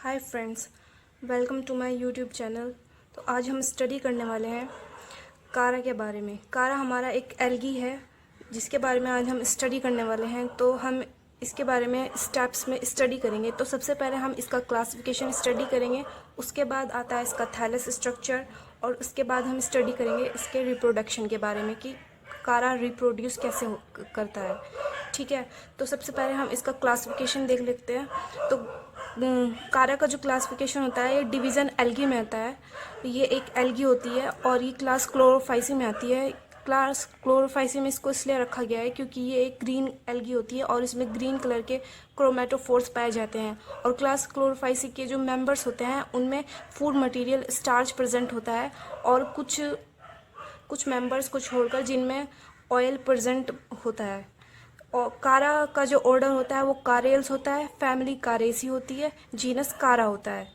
Hi friends, welcome to my YouTube channel. तो आज हम स्टडी करने वाले हैं कारा के बारे में। कारा हमारा एक एल्गी है जिसके बारे में आज हम स्टडी करने वाले हैं। तो हम इसके बारे में स्टेप्स में स्टडी करेंगे। तो सबसे पहले हम इसका क्लासिफिकेशन स्टडी करेंगे, उसके बाद आता है इसका थैलस स्ट्रक्चर, और उसके बाद हम स्टडी करेंगे इसके रिप्रोडक्शन के बारे में कि कारा रिप्रोड्यूस कैसे करता है। ठीक है, तो सबसे पहले हम इसका क्लासिफिकेशन देख लेते हैं। तो कारा का जो क्लासिफिकेशन होता है ये डिवीज़न एल्गी में आता है। ये एक एल्गी होती है और ये क्लास क्लोरोफाइसी में आती है। क्लास क्लोरोफाइसी में इसको इसलिए रखा गया है क्योंकि ये एक ग्रीन एल्गी होती है और इसमें ग्रीन कलर के क्रोमेटोफोर्स पाए जाते हैं। और क्लास क्लोरोफाइसी के जो मेंबर्स होते हैं उनमें फूड मटेरियल स्टार्च प्रेजेंट होता है, और कुछ मेंबर्स को छोड़कर जिनमें ऑयल प्रेजेंट होता है। और कारा का जो ऑर्डर होता है वो कारेल्स होता है, फैमिली कारेसी होती है, जीनस कारा होता है।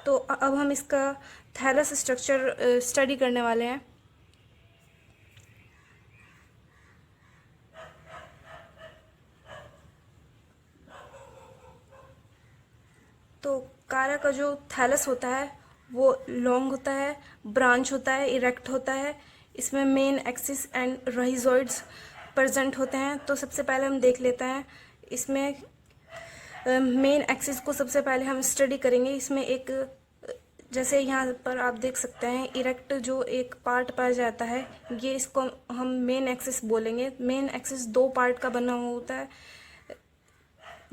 तो अब हम इसका थैलस स्ट्रक्चर स्टडी करने वाले हैं। तो कारा का जो थैलस होता है वो लॉन्ग होता है, ब्रांच होता है, इरेक्ट होता है। इसमें main axis and rhizoids present होते हैं। तो सबसे पहले हम देख लेते हैं इसमें मेन एक्सिस को सबसे पहले हम स्टडी करेंगे। इसमें एक जैसे यहाँ पर आप देख सकते हैं इरेक्ट जो एक पार्ट पाया जाता है, ये इसको हम मेन एक्सिस बोलेंगे। मेन एक्सिस दो पार्ट का बना हुआ होता है,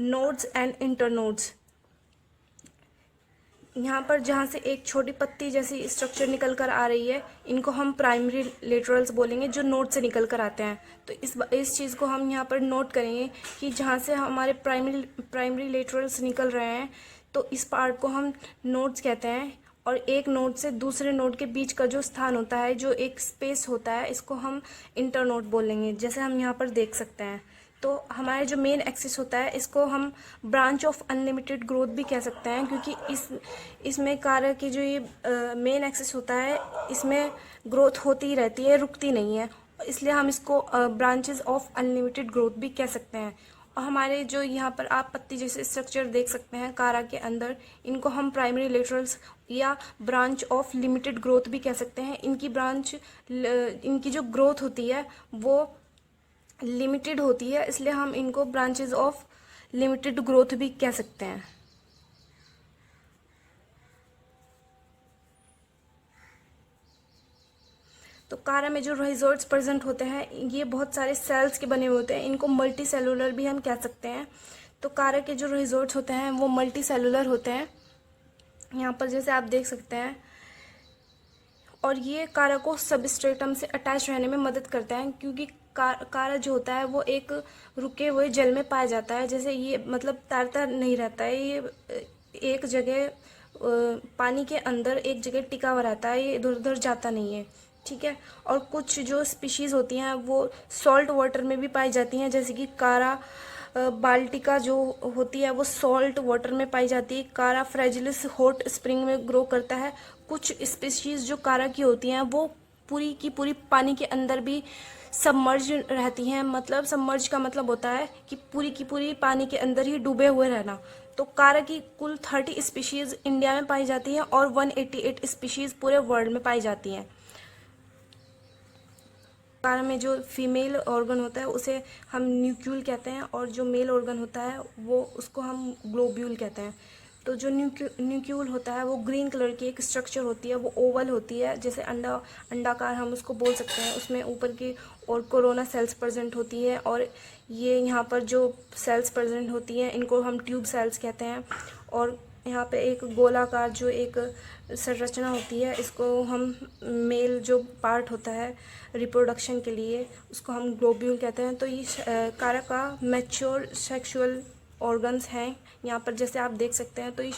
नोड्स एंड इंटरनोड्स। यहाँ पर जहाँ से एक छोटी पत्ती जैसी स्ट्रक्चर निकल कर आ रही है, इनको हम प्राइमरी लेटरल्स बोलेंगे, जो नोड से निकल कर आते हैं। तो इस चीज़ को हम यहाँ पर नोट करेंगे कि जहाँ से हमारे प्राइमरी लेटरल्स निकल रहे हैं, तो इस पार्ट को हम नोड्स कहते हैं। और एक नोड से दूसरे नोड के बीच का जो स्थान होता है, जो एक स्पेस होता है, इसको हम इंटरनोड बोलेंगे, जैसे हम यहाँ पर देख सकते हैं। तो हमारे जो मेन एक्सिस होता है इसको हम ब्रांच ऑफ अनलिमिटेड ग्रोथ भी कह सकते हैं, क्योंकि इसमें कारा की जो ये मेन एक्सिस होता है इसमें ग्रोथ होती ही रहती है, रुकती नहीं है, इसलिए हम इसको ब्रांचेस ऑफ अनलिमिटेड ग्रोथ भी कह सकते हैं। और हमारे जो यहाँ पर आप पत्ती जैसे स्ट्रक्चर देख सकते हैं कारा के अंदर, इनको हम प्राइमरी लेटरल्स या ब्रांच ऑफ लिमिटेड ग्रोथ भी कह सकते हैं। इनकी जो ग्रोथ होती है वो लिमिटेड होती है, इसलिए हम इनको ब्रांचेस ऑफ लिमिटेड ग्रोथ भी कह सकते हैं। तो कारा में जो राइजोइड्स प्रेजेंट होते हैं ये बहुत सारे सेल्स के बने हुए होते हैं, इनको मल्टी सेलुलर भी हम कह सकते हैं। तो कारा के जो राइजोइड्स होते हैं वो मल्टी सेलुलर होते हैं, यहाँ पर जैसे आप देख सकते हैं। और ये कारा को सबस्ट्रेटम से अटैच रहने में मदद करते हैं, क्योंकि कारा जो होता है वो एक रुके हुए जल में पाया जाता है। जैसे ये मतलब तैरता नहीं रहता है, ये एक जगह पानी के अंदर एक जगह टिका हुआ रहता है, ये इधर उधर जाता नहीं है। ठीक है, और कुछ जो स्पीशीज़ होती हैं वो सॉल्ट वाटर में भी पाई जाती हैं, जैसे कि कारा बाल्टिका जो होती है वो सॉल्ट वाटर में पाई जाती है। कारा फ्रेजिलिस हॉट स्प्रिंग में ग्रो करता है। कुछ स्पीशीज़ जो कारा की होती हैं वो पूरी की पूरी पानी के अंदर भी सबमर्ज रहती हैं। मतलब सबमर्ज का मतलब होता है कि पूरी की पूरी पानी के अंदर ही डूबे हुए रहना। तो कारा की कुल 30 स्पीशीज़ इंडिया में पाई जाती हैं और 188 स्पीशीज़ पूरे वर्ल्ड में पाई जाती हैं। कारा में जो फीमेल ऑर्गन होता है उसे हम न्यूक्यूल कहते हैं, और जो मेल ऑर्गन होता है वो उसको हम ग्लोब्यूल कहते हैं। तो जो न्यूक्यूल होता है वो ग्रीन कलर की एक स्ट्रक्चर होती है, वो ओवल होती है, जैसे अंडाकार हम उसको बोल सकते हैं। उसमें ऊपर की और कोरोना सेल्स प्रेजेंट होती है, और ये यहाँ पर जो सेल्स प्रेजेंट होती हैं इनको हम ट्यूब सेल्स कहते हैं। और यहाँ पे एक गोलाकार जो एक संरचना होती है, इसको हम मेल जो पार्ट होता है रिप्रोडक्शन के लिए, उसको हम ग्लोब्यूल कहते हैं। तो ये कारा का मैच्योर सेक्सुअल ऑर्गन्स हैं यहाँ पर, जैसे आप देख सकते हैं। तो ये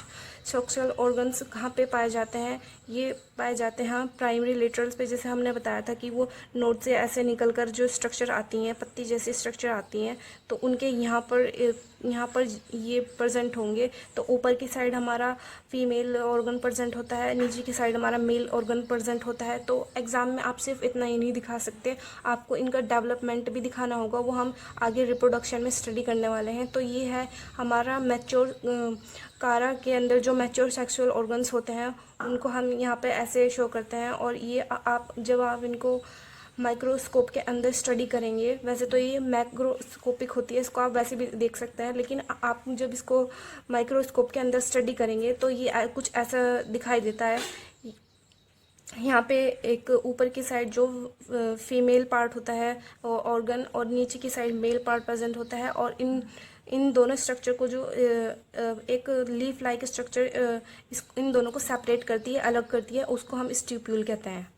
सेक्सुअल ऑर्गन्स कहाँ पे पाए जाते हैं? ये पाए जाते हैं प्राइमरी लेटरल्स पे, जैसे हमने बताया था कि वो नोड से ऐसे निकलकर जो स्ट्रक्चर आती हैं, पत्ती जैसी स्ट्रक्चर आती हैं, तो उनके यहाँ पर ये प्रेजेंट होंगे। तो ऊपर की साइड हमारा फीमेल ऑर्गन प्रेजेंट होता है, नीचे की साइड हमारा मेल ऑर्गन प्रेजेंट होता है। तो एग्ज़ाम में आप सिर्फ इतना ही नहीं दिखा सकते, आपको इनका डेवलपमेंट भी दिखाना होगा, वो हम आगे रिप्रोडक्शन में स्टडी करने वाले हैं। तो ये है हमारा मैच्योर कारा के अंदर जो मैच्योर सेक्सुअल ऑर्गन्स होते हैं उनको हम यहाँ पे ऐसे शो करते हैं। और ये आप जब आप इनको माइक्रोस्कोप के अंदर स्टडी करेंगे, वैसे तो ये मैक्रोस्कोपिक होती है, इसको आप वैसे भी देख सकते हैं, लेकिन आप जब इसको माइक्रोस्कोप के अंदर स्टडी करेंगे तो ये कुछ ऐसा दिखाई देता है। यहाँ पे एक ऊपर की साइड जो फीमेल पार्ट होता है ऑर्गन, और नीचे की साइड मेल पार्ट प्रेजेंट होता है, और इन दोनों स्ट्रक्चर को जो एक लीफ लाइक स्ट्रक्चर इन दोनों को सेपरेट करती है, अलग करती है, उसको हम स्टिप्यूल कहते हैं।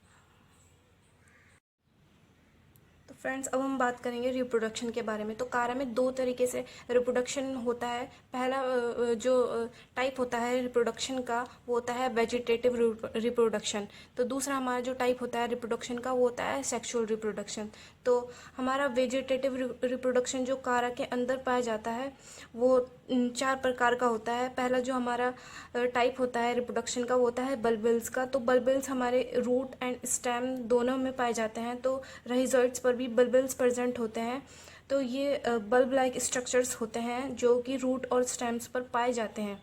फ्रेंड्स, अब हम बात करेंगे रिप्रोडक्शन के बारे में। तो कारा में दो तरीके से रिप्रोडक्शन होता है। पहला जो टाइप होता है रिप्रोडक्शन का वो होता है वेजिटेटिव रिप्रोडक्शन। तो दूसरा हमारा जो टाइप होता है रिप्रोडक्शन का वो होता है सेक्सुअल रिप्रोडक्शन। तो हमारा वेजिटेटिव रिप्रोडक्शन जो कारा के अंदर पाया जाता है वो 4 प्रकार का होता है। पहला जो हमारा टाइप होता है रिप्रोडक्शन का वो होता है बल्बिल्स का। तो बल्बिल्स हमारे रूट एंड स्टेम दोनों में पाए जाते हैं। तो रहिज़ोइड्स पर भी बल्बिल्स प्रेजेंट होते हैं। तो ये बल्ब लाइक स्ट्रक्चर्स होते हैं जो कि रूट और स्टेम्स पर पाए जाते हैं।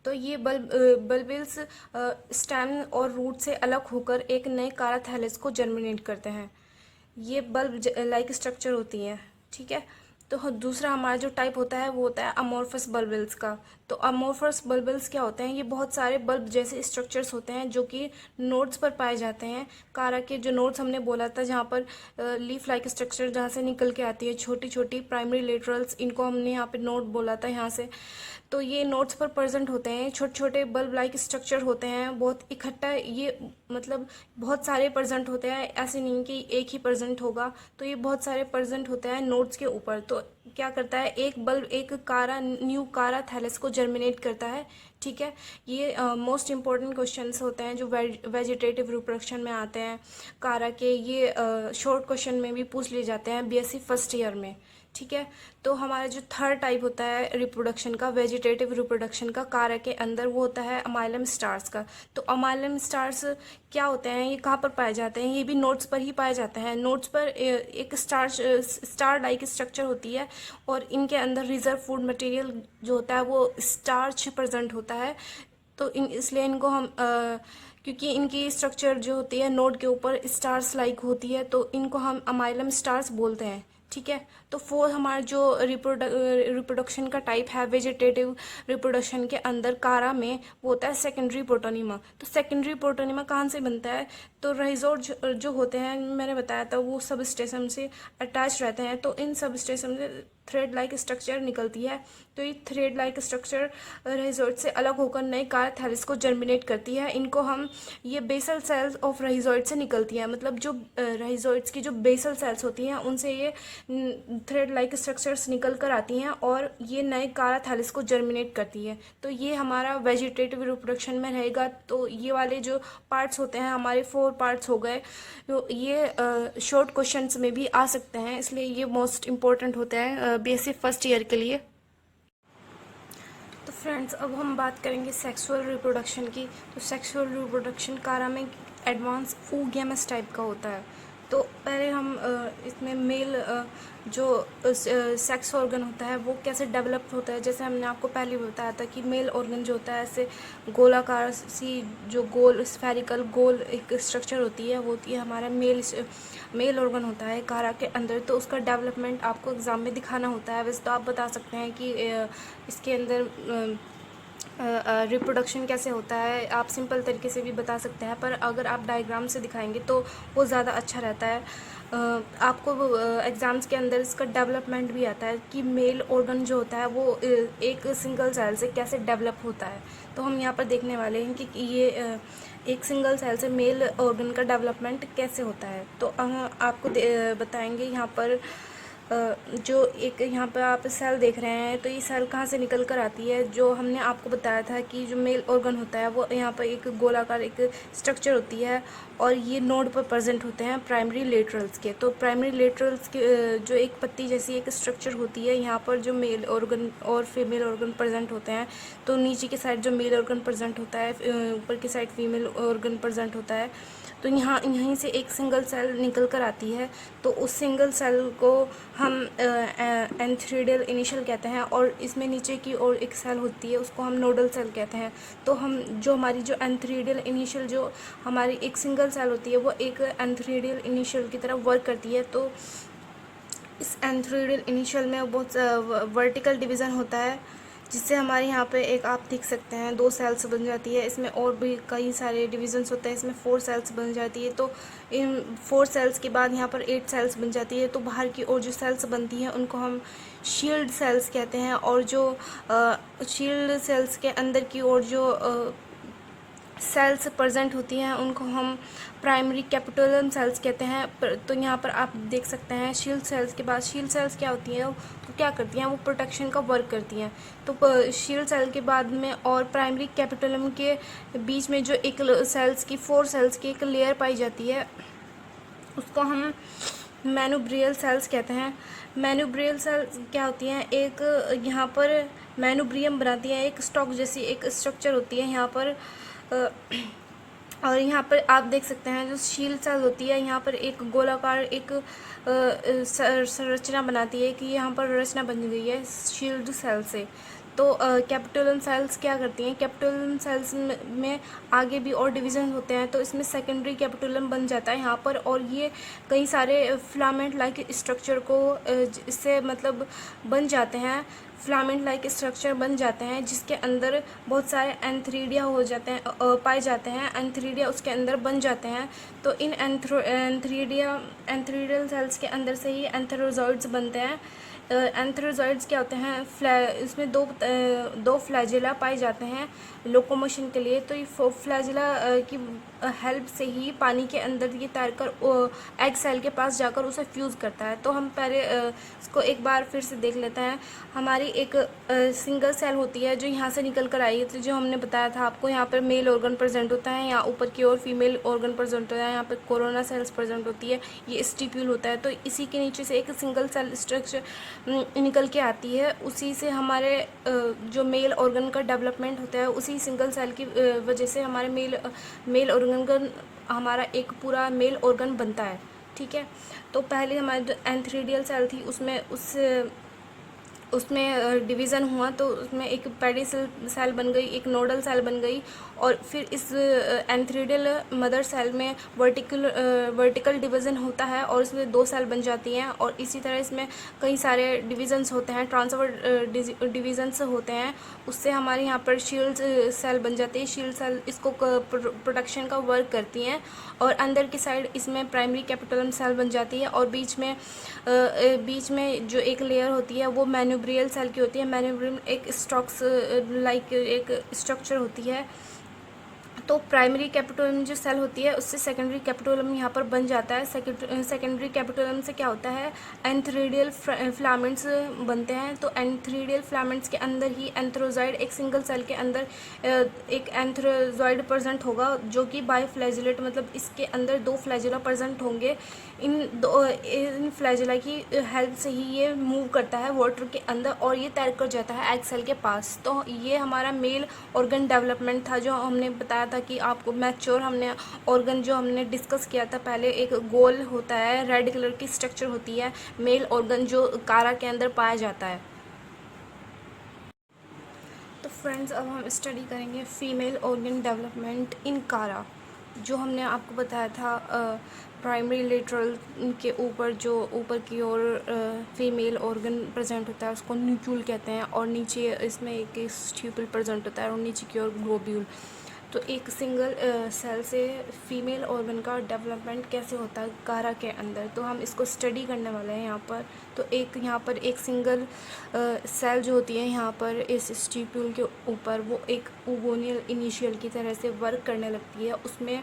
तो ये बल्बिल्स स्टेम और रूट से अलग होकर एक नए कारा थैलेस को जर्मिनेट करते हैं। ये बल्ब लाइक स्ट्रक्चर होती है, ठीक है। तो दूसरा हमारा जो टाइप होता है वो होता है अमोर्फस बल्बिल्स का। तो अमोर्फस बल्बिल्स क्या होते हैं? ये बहुत सारे बल्ब जैसे स्ट्रक्चर्स होते हैं जो कि नोड्स पर पाए जाते हैं। कारा के जो नोड्स हमने बोला था, जहाँ पर लीफ लाइक स्ट्रक्चर जहाँ से निकल के आती है छोटी छोटी प्राइमरी लेटरल्स, इनको हमने यहाँ पे नोड बोला था यहाँ से। तो ये नोड्स पर प्रेजेंट होते हैं, छोटे छोटे बल्ब लाइक स्ट्रक्चर होते हैं, बहुत इकट्ठा, ये मतलब बहुत सारे प्रेजेंट होते हैं, ऐसे नहीं कि एक ही प्रेजेंट होगा। तो ये बहुत सारे प्रेजेंट होते हैं नोड्स के ऊपर। तो क्या करता है, एक बल्ब एक न्यू कारा थैलेस को जर्मिनेट करता है, ठीक है। ये मोस्ट इम्पॉर्टेंट क्वेश्चंस होते हैं जो वेजिटेटिव रिप्रोडक्शन में आते हैं कारा के। ये शॉर्ट क्वेश्चन में भी पूछ लिए जाते हैं बीएससी फर्स्ट ईयर में, ठीक है। तो हमारा जो थर्ड टाइप होता है रिप्रोडक्शन का, वेजिटेटिव रिप्रोडक्शन का कारा के अंदर, वो होता है अमाइलम स्टार्स का। तो अमाइलम स्टार्स क्या होते हैं, ये कहाँ पर पाए जाते हैं? ये भी नोड्स पर ही पाए जाते हैं। नोड्स पर एक स्टार लाइक स्ट्रक्चर होती है और इनके अंदर रिजर्व फूड मटेरियल जो होता है वो स्टार्च प्रेजेंट होता है। तो इसलिए इनको हम क्योंकि इनकी स्ट्रक्चर जो होती है नोड के ऊपर स्टार्स लाइक होती है, तो इनको हम अमाइलम स्टार्स बोलते हैं, ठीक है। तो फोर्थ हमारा जो रिप्रोडक्शन का टाइप है वेजिटेटिव रिप्रोडक्शन के अंदर कारा में, वो होता है सेकेंडरी प्रोटोनिमा। तो सेकेंडरी प्रोटोनिमा कहाँ से बनता है? तो राइजोड जो होते हैं, मैंने बताया था, वो सब स्टेशन से अटैच रहते हैं। तो इन सब स्टेशन से थ्रेड लाइक स्ट्रक्चर निकलती है। तो ये थ्रेड लाइक स्ट्रक्चर राइजोइड से अलग होकर नए कारा थैलेस को जर्मिनेट करती है। इनको हम ये बेसल सेल्स ऑफ राइजोइड से निकलती है, मतलब जो राइजोइड्स की जो बेसल सेल्स होती हैं उनसे ये थ्रेड लाइक स्ट्रक्चर्स निकल कर आती हैं और ये नए कारा थैलेस को जर्मिनेट करती है। तो ये हमारा वेजिटेटिव रिप्रोडक्शन में रहेगा। तो ये वाले जो पार्ट्स होते हैं हमारे 4 पार्ट्स हो गए। तो ये शॉर्ट क्वेश्चंस में भी आ सकते हैं, इसलिए ये मोस्ट इम्पोर्टेंट होता है बीएससी फर्स्ट ईयर के लिए। तो फ्रेंड्स, अब हम बात करेंगे सेक्सुअल रिप्रोडक्शन की। तो सेक्सुअल रिप्रोडक्शन कारा में एडवांस oogamous टाइप का होता है। तो पहले हम इसमें मेल जो सेक्स ऑर्गन होता है वो कैसे डेवलप होता है, जैसे हमने आपको पहले बताया था कि मेल ऑर्गन जो होता है ऐसे गोलाकार सी जो गोल स्फेरिकल गोल एक स्ट्रक्चर होती है, वो होती है हमारा मेल ऑर्गन होता है कारा के अंदर। तो उसका डेवलपमेंट आपको एग्ज़ाम में दिखाना होता है। वैसे तो आप बता सकते हैं कि इसके अंदर रिप्रोडक्शन कैसे होता है, आप सिंपल तरीके से भी बता सकते हैं, पर अगर आप डायग्राम से दिखाएंगे तो वो ज़्यादा अच्छा रहता है। आपको एग्ज़ाम्स के अंदर इसका डेवलपमेंट भी आता है कि मेल ऑर्गन जो होता है वो एक सिंगल सेल से कैसे डेवलप होता है। तो हम यहाँ पर देखने वाले हैं कि ये एक सिंगल सेल से मेल ऑर्गन का डेवलपमेंट कैसे होता है। तो हम आपको बताएंगे यहाँ पर जो एक यहाँ पर आप सेल देख रहे हैं, तो ये सेल कहाँ से निकल कर आती है। जो हमने आपको बताया था कि जो मेल ऑर्गन होता है वो यहाँ पर एक गोलाकार एक स्ट्रक्चर होती है और ये नोड पर प्रेजेंट होते हैं प्राइमरी लेटरल्स के। तो प्राइमरी लेटरल्स के जो एक पत्ती जैसी एक स्ट्रक्चर होती है, यहाँ पर जो मेल ऑर्गन और फीमेल ऑर्गन प्रेजेंट होते हैं। तो नीचे की साइड जो मेल ऑर्गन प्रेजेंट होता है, ऊपर की साइड फीमेल ऑर्गन प्रेजेंट होता है। तो यहाँ यहीं से एक सिंगल सेल निकल कर आती है। तो उस सिंगल सेल को हम एंथ्रीडियल इनिशियल कहते हैं, और इसमें नीचे की ओर एक सेल होती है उसको हम नोडल सेल कहते हैं। तो हम जो हमारी जो एंथ्रीडियल इनिशियल जो हमारी एक सिंगल सेल होती है वो एक एंथ्रीडियल इनिशियल की तरह वर्क करती है। तो इस एंथ्रीडियल इनिशियल में बहुत वर्टिकल डिवीज़न होता है, जिससे हमारे यहाँ पे एक आप देख सकते हैं 2 सेल्स बन जाती है। इसमें और भी कई सारे डिविजन्स होते हैं, इसमें 4 सेल्स बन जाती है। तो इन 4 सेल्स के बाद यहाँ पर 8 सेल्स बन जाती है। तो बाहर की ओर जो सेल्स बनती हैं उनको हम शील्ड सेल्स कहते हैं, और जो शील्ड सेल्स के अंदर की ओर जो सेल्स प्रेजेंट होती हैं उनको हम प्राइमरी कैपिटुलम सेल्स कहते हैं। तो यहाँ पर आप देख सकते हैं शील्ड सेल्स के बाद शील्ड सेल्स क्या होती हैं, तो क्या करती हैं, वो प्रोटेक्शन का वर्क करती हैं। तो शील्ड सेल के बाद में और प्राइमरी कैपिटुलम के बीच में जो एक सेल्स की 4 सेल्स की एक लेयर पाई जाती है उसको हम मैनुब्रियल सेल्स कहते हैं। मैनुब्रियल सेल्स क्या होती हैं, एक यहाँ पर मैनुब्रियम बनाती है, एक स्टॉक जैसी एक स्ट्रक्चर होती है यहाँ पर। और यहाँ पर आप देख सकते हैं जो शील्ड सेल होती है यहाँ पर एक गोलाकार एक संरचना बनाती है कि यहाँ पर रचना बन गई है शील्ड सेल से। तो कैपिटुलम सेल्स क्या करती हैं, कैपिटुलम सेल्स में आगे भी और डिवीज़न होते हैं। तो इसमें सेकेंडरी कैपिटुलम बन जाता है यहाँ पर, और ये कई सारे फिलामेंट लाइक स्ट्रक्चर को इससे मतलब बन जाते हैं, फिलामेंट लाइक स्ट्रक्चर बन जाते हैं, जिसके अंदर बहुत सारे एंथ्रीडिया हो जाते हैं पाए जाते हैं, एंथ्रीडिया उसके अंदर बन जाते हैं। तो इन एंथ्रीडियल सेल्स के अंदर से ही एंथेरोजॉइड्स बनते हैं। एंथेरोजॉइड्स क्या होते हैं, इसमें दो फ्लैजिला पाए जाते हैं लोकोमोशन के लिए। तो ये फ्लैजिला की हेल्प से ही पानी के अंदर ये तैरकर एग सेल के पास जाकर उसे फ्यूज़ करता है। तो हम पहले इसको एक बार फिर से देख लेते हैं। हमारी एक सिंगल सेल होती है जो यहाँ से निकल कर आई है, तो जो हमने बताया था आपको, यहाँ पर मेल ऑर्गन प्रेजेंट होता है, यहाँ ऊपर की ओर फीमेल ऑर्गन प्रेजेंट होता है, यहाँ पर कोरोना सेल्स प्रेजेंट होती है, ये स्टिप्यूल होता है। तो इसी के नीचे से एक सिंगल सेल स्ट्रक्चर निकल के आती है, उसी से हमारे जो मेल ऑर्गन का डेवलपमेंट होता है, उसी सिंगल सेल की वजह से हमारे मेल ऑर्गन का हमारा एक पूरा मेल ऑर्गन बनता है। ठीक है, तो पहले हमारी जो एंथ्रीडियल सेल थी उसमें डिवीज़न हुआ, तो उसमें एक पेडिसल सेल बन गई, एक नोडल सेल बन गई, और फिर इस एंथ्रीडियल मदर सेल में वर्टिकल डिवीज़न होता है और इसमें 2 सेल बन जाती हैं। और इसी तरह इसमें कई सारे डिवीज़न्स होते हैं, ट्रांसफर डिवीज़न्स होते हैं, उससे हमारे यहाँ पर शील्ड सेल बन जाती है। शील्ड सेल इसको प्रोटेक्शन का वर्क करती हैं, और अंदर की साइड इसमें प्राइमरी कैपिटुलम सेल बन जाती है, और बीच में जो एक लेयर होती है वो मैनुब्रियल सेल की होती है। मैनुब्रियल एक स्टॉक्स लाइक एक स्ट्रक्चर होती है। तो प्राइमरी कैपिटुलम जो सेल होती है उससे सेकेंडरी कैपिटुलम यहाँ पर बन जाता है। सेकेंडरी कैपिटुलम से क्या होता है, एंथ्रीडियल फिलामेंट्स बनते हैं। तो एंथ्रीडियल फिलामेंट्स के अंदर ही एंथ्रोजॉइड, एक सिंगल सेल के अंदर एक एंथ्रोजॉइड प्रेजेंट होगा जो कि बाईफ्लैजिलेट, मतलब इसके अंदर 2 फ्लैजिला प्रेजेंट होंगे। इन फ्लैजिला की हेल्प से ही ये मूव करता है वाटर के अंदर और ये तैर कर जाता है एग सेल के पास। तो ये हमारा मेल ऑर्गन डेवलपमेंट था जो हमने बताया था कि आपको मैच्योर हमने ऑर्गन जो हमने डिस्कस किया था पहले। एक गोल होता है, रेड कलर की स्ट्रक्चर होती है मेल ऑर्गन जो कारा के अंदर पाया जाता है। तो फ्रेंड्स, अब हम स्टडी करेंगे फीमेल ऑर्गन डेवलपमेंट इन कारा। जो हमने आपको बताया था प्राइमरी लेटरल के ऊपर जो ऊपर की ओर फीमेल ऑर्गन प्रेजेंट होता है उसको न्यूक्यूल कहते हैं, और नीचे इसमें एक स्ट्यूपल प्रेजेंट होता है और नीचे की ओर ग्लोब्यूल। तो एक सिंगल सेल से फीमेल ऑर्गन का डेवलपमेंट कैसे होता है कारा के अंदर, तो हम इसको स्टडी करने वाले हैं यहाँ पर। तो यहाँ पर एक सिंगल सेल जो होती है यहाँ पर इस स्टिप्यूल के ऊपर, वो एक ओगोनियल इनिशियल की तरह से वर्क करने लगती है। उसमें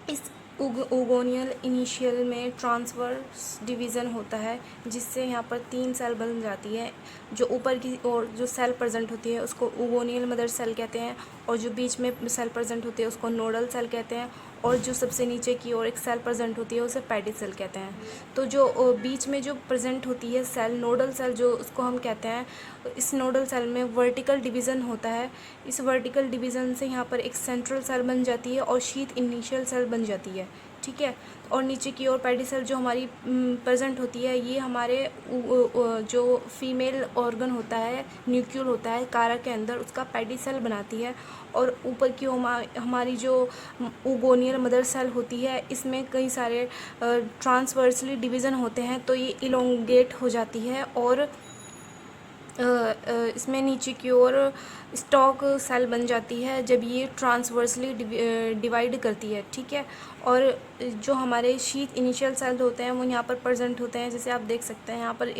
इस ओगोनियल इनिशियल में ट्रांसवर्स डिवीज़न होता है, जिससे यहाँ पर 3 सेल बन जाती है। जो ऊपर की ओर जो सेल प्रेजेंट होती है उसको ओगोनियल मदर सेल कहते हैं, और जो बीच में सेल प्रेजेंट होती है उसको नोडल सेल कहते हैं, और जो सबसे नीचे की ओर एक सेल प्रेजेंट होती है उसे पेडिसल कहते हैं। तो जो बीच में जो प्रेजेंट होती है सेल, नोडल सेल जो उसको हम कहते हैं, इस नोडल सेल में वर्टिकल डिवीज़न होता है। इस वर्टिकल डिवीज़न से यहाँ पर एक सेंट्रल सेल बन जाती है और शीथ इनिशियल सेल बन जाती है, ठीक है। और नीचे की ओर पेडिसल जो हमारी प्रेजेंट होती है, ये हमारे जो फीमेल ऑर्गन होता है, न्यूक्लियल होता है कारा के अंदर, उसका पेडिसल बनाती है। और ऊपर की हमारी जो ओगोनियल मदर सेल होती है, इसमें कई सारे ट्रांसवर्सली डिवीज़न होते हैं, तो ये इलोंगेट हो जाती है और इसमें नीचे की ओर स्टॉक सेल बन जाती है जब ये ट्रांसवर्सली डिवाइड करती है, ठीक है। और जो हमारे शीथ इनिशियल सेल होते हैं वो यहाँ पर प्रेजेंट होते हैं, जैसे आप देख सकते हैं यहाँ पर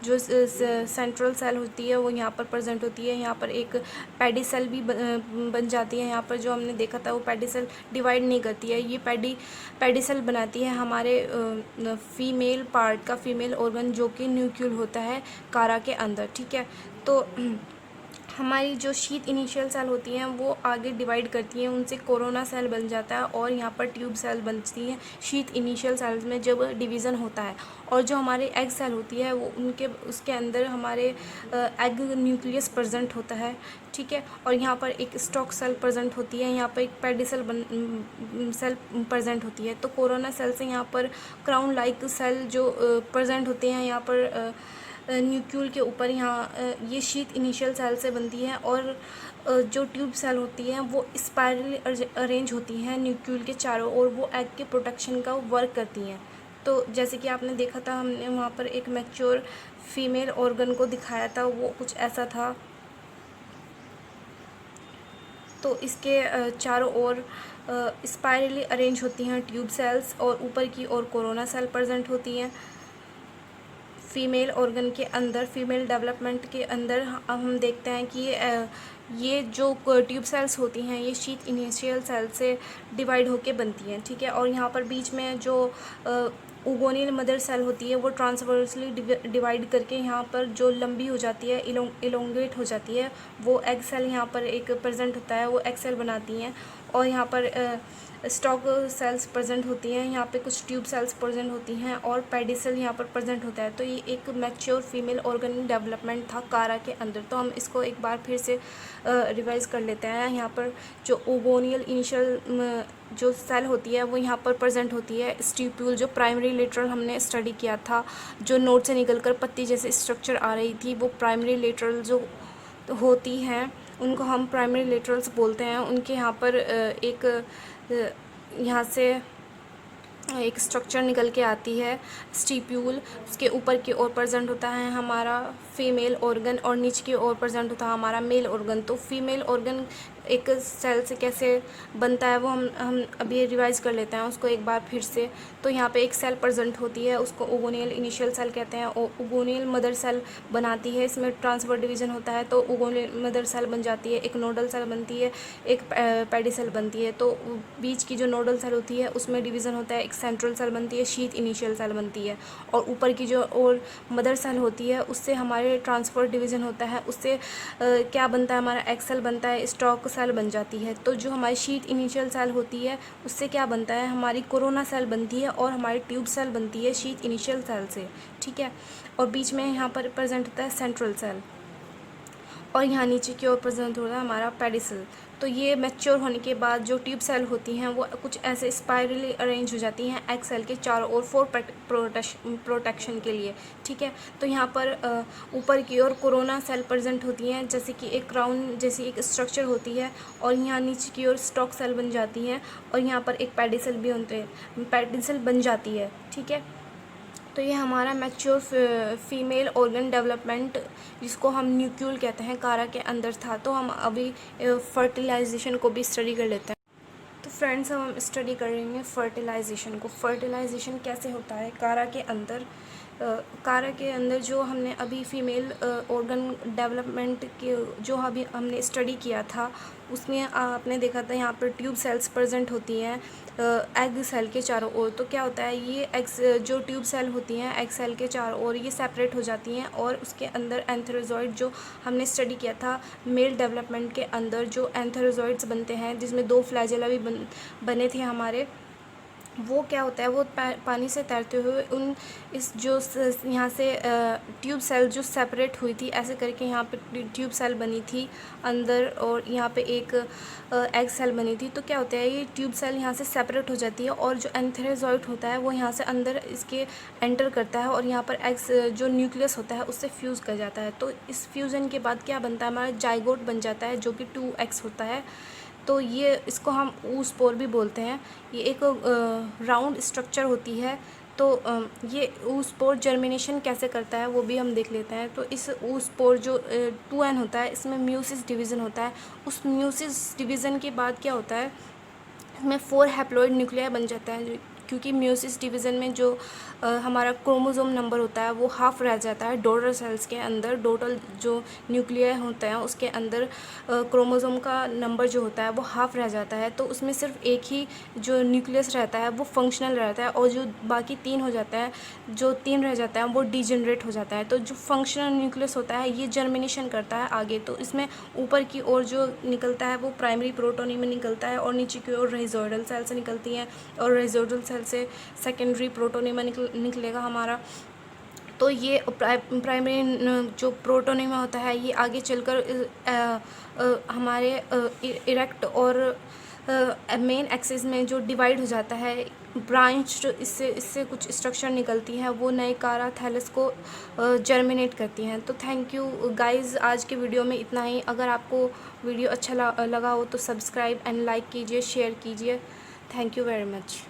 जो सेंट्रल सेल होती है वो यहाँ पर प्रेजेंट होती है। यहाँ पर एक पेडिसल भी बन जाती है। यहाँ पर जो हमने देखा था वो पेडिसल डिवाइड नहीं करती है, ये पेडिसल बनाती है हमारे फीमेल पार्ट का, फीमेल ऑर्गन जो कि न्यूक्लियल होता है कारा के अंदर, ठीक है। तो हमारी जो शीथ इनिशियल सेल होती हैं वो आगे डिवाइड करती हैं, उनसे कोरोना सेल बन जाता है और यहाँ पर ट्यूब सेल बनती हैं शीथ इनिशियल सेल्स में जब डिवीज़न होता है। और जो हमारे एग सेल होती है वो उसके अंदर हमारे एग न्यूक्लियस प्रेजेंट होता है, ठीक है। और यहाँ पर एक स्टॉक सेल प्रेजेंट होती है, यहाँ पर एक पेडिसल सेल प्रेजेंट होती है। तो कोरोना सेल से यहाँ पर क्राउन लाइक सेल जो प्रेजेंट होते हैं यहाँ पर न्यूक्लियल के ऊपर, यहाँ ये शीथ इनिशियल सेल से बनती है। और जो ट्यूब सेल होती हैं वो स्पाइरली अरेंज होती हैं न्यूक्लियल के चारों ओर, वो एग के प्रोटेक्शन का वर्क करती हैं। तो जैसे कि आपने देखा था, हमने वहाँ पर एक मैच्योर फीमेल ऑर्गन को दिखाया था, वो कुछ ऐसा था। तो इसके चारों ओर स्पाइरली अरेंज होती हैं ट्यूब सेल्स और ऊपर की ओर कोरोना सेल प्रेजेंट होती हैं। फीमेल ऑर्गन के अंदर, फीमेल डेवलपमेंट के अंदर हम देखते हैं कि ये जो ट्यूब सेल्स होती हैं ये शीथ इनिशियल सेल से डिवाइड होके बनती हैं, ठीक है। और यहाँ पर बीच में जो ओगोनियल मदर सेल होती है वो ट्रांसवर्सली डिवाइड करके यहाँ पर जो लंबी हो जाती है, इलोंगेट हो जाती है, वो एग सेल यहाँ पर एक प्रेजेंट होता है, वो एग सेल बनाती हैं। और यहाँ पर स्टॉक सेल्स प्रेजेंट होती हैं, यहाँ पे कुछ ट्यूब सेल्स प्रेजेंट होती हैं और पेडिसल यहाँ पर प्रेजेंट होता है। तो ये एक मैच्योर फीमेल ऑर्गन डेवलपमेंट था कारा के अंदर। तो हम इसको एक बार फिर से रिवाइज कर लेते हैं। यहाँ पर जो ओगोनियल इनिशियल जो सेल होती है वो यहाँ पर प्रेजेंट होती है। स्टिप्यूल जो प्राइमरी लेटरल हमने स्टडी किया था, जो नोड से निकलकर पत्ती जैसे स्ट्रक्चर आ रही थी, वो प्राइमरी लेटरल जो होती हैं उनको हम प्राइमरी लेटरल्स बोलते हैं। उनके यहाँ पर यहाँ से एक स्ट्रक्चर निकल के आती है स्टिप्यूल, उसके ऊपर की ओर प्रेजेंट होता है हमारा फीमेल ऑर्गन और नीचे की ओर प्रेजेंट होता है हमारा मेल ऑर्गन। तो फीमेल ऑर्गन एक सेल से कैसे बनता है वो हम अभी रिवाइज कर लेते हैं उसको एक बार फिर से। तो यहाँ पे एक सेल प्रेजेंट होती है, उसको ओगोनियल इनिशियल सेल कहते हैं। ओगोनियल मदर सेल बनाती है, इसमें ट्रांसफर डिवीज़न होता है तो ओगोनियल मदर सेल बन जाती है, एक नोडल सेल बनती है, एक पेडिसल बनती है। तो बीच की जो नोडल सेल होती है उसमें डिवीज़न होता है, एक सेंट्रल सेल बनती है, शीथ इनिशियल सेल बनती है। और ऊपर की जो और मदर सेल होती है उससे हमारे ट्रांसफर डिवीज़न होता है, उससे क्या बनता है हमारा एग सेल बनता है, स्टॉक सेल बन जाती है। तो जो हमारी शीथ इनिशियल सेल होती है उससे क्या बनता है, हमारी कोरोना सेल बनती है और हमारी ट्यूब सेल बनती है शीथ इनिशियल सेल से, ठीक है। और बीच में यहाँ पर प्रेजेंट होता है सेंट्रल सेल और यहाँ नीचे की ओर प्रेजेंट होता है हमारा पेडिसल। तो ये मैच्योर होने के बाद जो ट्यूब सेल होती हैं वो कुछ ऐसे स्पाइरली अरेंज हो जाती हैं एग सेल के चारों ओर फॉर प्रोटेक्शन के लिए, ठीक है। तो यहाँ पर ऊपर की ओर कोरोना सेल प्रेजेंट होती हैं, जैसे कि एक क्राउन जैसी एक स्ट्रक्चर होती है। और यहाँ नीचे की ओर स्टॉक सेल बन जाती हैं और यहाँ पर एक पेडिसल भी होते हैं, पेडिसल बन जाती है, ठीक है। तो ये हमारा मैच्योर फीमेल ऑर्गन डेवलपमेंट जिसको हम न्यूक्लियल कहते हैं कारा के अंदर था। तो हम अभी फर्टिलाइजेशन को भी स्टडी कर लेते हैं। तो फ्रेंड्स हम स्टडी करेंगे फर्टिलाइजेशन को। फर्टिलाइजेशन कैसे होता है कारा के अंदर। कारा के अंदर जो हमने अभी फीमेल ऑर्गन डेवलपमेंट के जो अभी हमने स्टडी किया था उसमें आपने देखा था यहाँ पर ट्यूब सेल्स प्रेजेंट होती हैं, एग सेल के चारों ओर। तो क्या होता है, ये एग्स जो ट्यूब सेल होती हैं एग सेल के चारों ओर ये सेपरेट हो जाती हैं, और उसके अंदर एंथेरोजॉइड जो हमने स्टडी किया था मेल डेवलपमेंट के अंदर जो एंथेरोजॉइड्स बनते हैं जिसमें 2 फ्लैजेला भी बने थे हमारे, वो क्या होता है, वो पानी से तैरते हुए उन इस जो यहाँ से ट्यूब सेल जो सेपरेट हुई थी, ऐसे करके यहाँ पे ट्यूब सेल बनी थी अंदर, और यहाँ पे एक एग सेल बनी थी। तो क्या होता है, ये ट्यूब सेल यहाँ से सेपरेट हो जाती है, और जो एंथेरोजॉइड होता है वो यहाँ से अंदर इसके एंटर करता है, और यहाँ पर एग्स जो न्यूक्लियस होता है उससे फ्यूज़ कर जाता है। तो इस फ्यूज़न के बाद क्या बनता है, हमारा जाइगोट बन जाता है जो कि 2x होता है। तो ये इसको हम ऊस्पोर भी बोलते हैं। ये एक राउंड स्ट्रक्चर होती है। तो ये ऊस्पोर जर्मिनेशन कैसे करता है वो भी हम देख लेते हैं। तो इस ऊस्पोर जो 2n होता है, इसमें म्यूसिस डिवीज़न होता है। उस म्यूसिस डिवीज़न के बाद क्या होता है, इसमें 4 हैप्लॉइड न्यूक्लियाई बन जाता है, क्योंकि म्यूसिस डिवीज़न में जो हमारा क्रोमोसोम नंबर होता है वो हाफ रह जाता है। डोटर सेल्स के अंदर टोटल जो न्यूक्लियाई होते हैं उसके अंदर क्रोमोसोम का नंबर जो होता है वो हाफ रह जाता है। तो उसमें सिर्फ एक ही जो न्यूक्लियस रहता है वो फंक्शनल रहता है, और जो बाकी 3 हो जाता है, जो 3 रह जाता है वो डिजेनरेट हो जाता है। तो जो फंक्शनल न्यूक्लियस होता है ये जर्मिनेशन करता है आगे। तो इसमें ऊपर की ओर जो निकलता है वो प्राइमरी प्रोटोनी में निकलता है, और नीचे की ओर रेजोइडल सेल से निकलती हैं, और रेजोइडल सेल से सेकेंडरी प्रोटोनिमा निकलेगा हमारा। तो ये प्राइमरी जो प्रोटोनिमा होता है ये आगे चलकर हमारे इरेक्ट और मेन एक्सिस में जो डिवाइड हो जाता है, ब्रांच इससे कुछ स्ट्रक्चर निकलती हैं, वो नए कारा थैलस को जर्मिनेट करती हैं। तो थैंक यू गाइज़, आज के वीडियो में इतना ही। अगर आपको वीडियो अच्छा लगा हो तो सब्सक्राइब एंड लाइक कीजिए, शेयर कीजिए। Thank you very much.